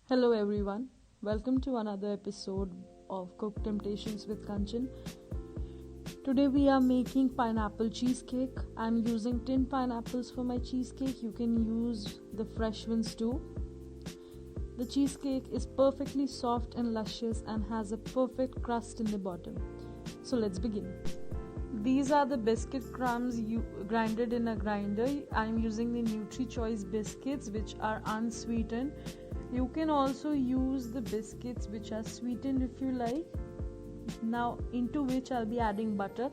Hello everyone, welcome to another episode of Cook Temptations with Kanchan. Today we are making pineapple cheesecake. I'm using tin pineapples for my cheesecake. You can use the fresh ones too. The cheesecake is perfectly soft and luscious and has a perfect crust in the bottom. So let's begin. These are the biscuit crumbs grinded in a grinder. I'm using the NutriChoice biscuits which are unsweetened. You can also use the biscuits which are sweetened if you like. Now into which I'll be adding butter.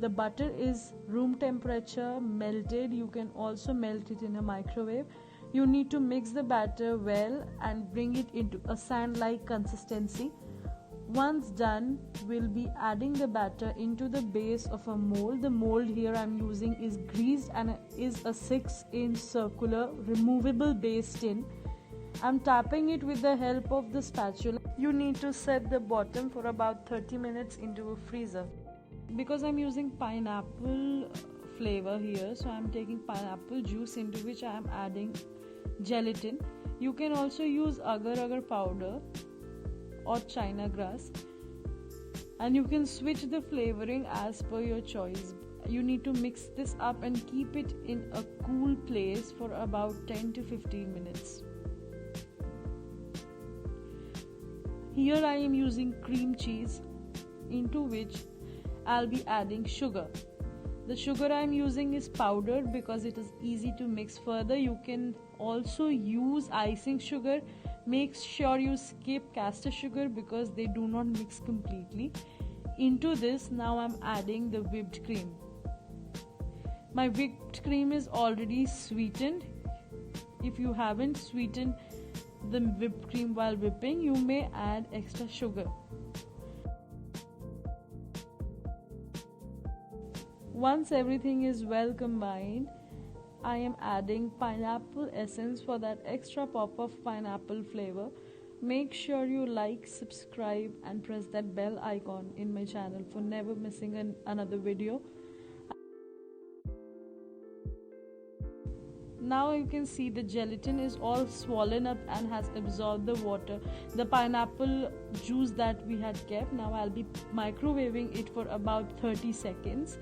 The butter is room temperature melted. You can also melt it in a microwave. You need to mix the batter well and bring it into a sand-like consistency. Once done, we'll be adding the batter into the base of a mold. The mold here I'm using is greased and is a 6-inch circular removable base tin. I'm tapping it with the help of the spatula. You need to set the bottom for about 30 minutes into a freezer. Because I'm using pineapple flavor here, so I'm taking pineapple juice into which I am adding gelatin. You can also use agar-agar powder or china grass, and you can switch the flavoring as per your choice. You need to mix this up and keep it in a cool place for about 10 to 15 minutes. Here I am using cream cheese into which I'll be adding sugar. The sugar I am using is powdered because it is easy to mix further. You can also use icing sugar. Make sure you skip caster sugar because they do not mix completely. Into this now I'm adding the whipped cream. My whipped cream is already sweetened. If you haven't sweetened the whipped cream while whipping, you may add extra sugar. Once everything is well combined, I am adding pineapple essence for that extra pop of pineapple flavor. Make sure you like, subscribe and press that bell icon in my channel for never missing another video. Now you can see the gelatin is all swollen up and has absorbed the water, the pineapple juice that we had kept. Now I'll be microwaving it for about 30 seconds.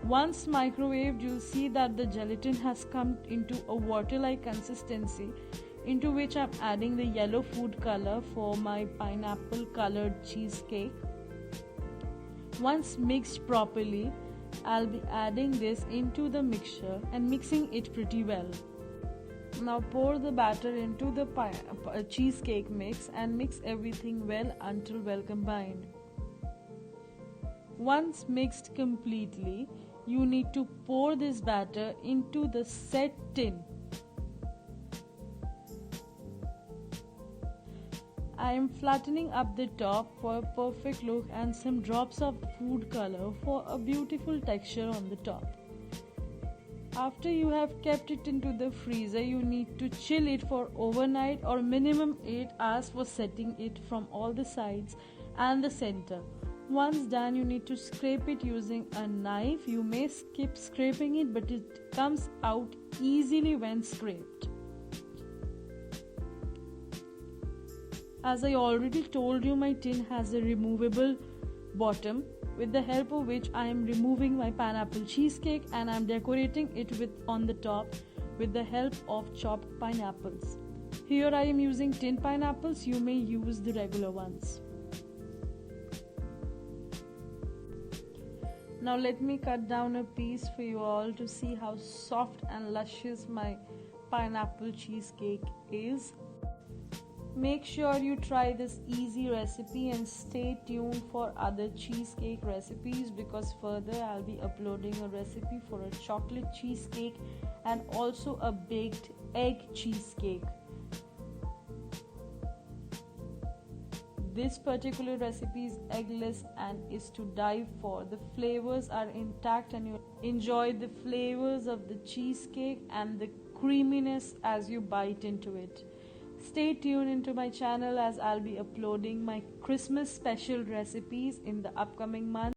Once microwaved, you'll see that the gelatin has come into a water-like consistency, into which I'm adding the yellow food color for my pineapple colored cheesecake. Once mixed properly, I'll be adding this into the mixture and mixing it pretty well. Now pour the batter into the cheesecake mix and mix everything well until well combined. Once mixed completely, you need to pour this batter into the set tin. I am flattening up the top for a perfect look and some drops of food color for a beautiful texture on the top. After you have kept it into the freezer, you need to chill it for overnight or minimum 8 hours for setting it from all the sides and the center. Once done, you need to scrape it using a knife. You may skip scraping it, but it comes out easily when scraped. As I already told you, my tin has a removable bottom, with the help of which I am removing my pineapple cheesecake and I am decorating it on the top with the help of chopped pineapples. Here I am using tin pineapples. You may use the regular ones. Now let me cut down a piece for you all to see how soft and luscious my pineapple cheesecake is. Make sure you try this easy recipe and stay tuned for other cheesecake recipes, because further I'll be uploading a recipe for a chocolate cheesecake and also a baked egg cheesecake. This particular recipe is eggless and is to die for. The flavors are intact and you enjoy the flavors of the cheesecake and the creaminess as you bite into it. Stay tuned into my channel as I'll be uploading my Christmas special recipes in the upcoming month.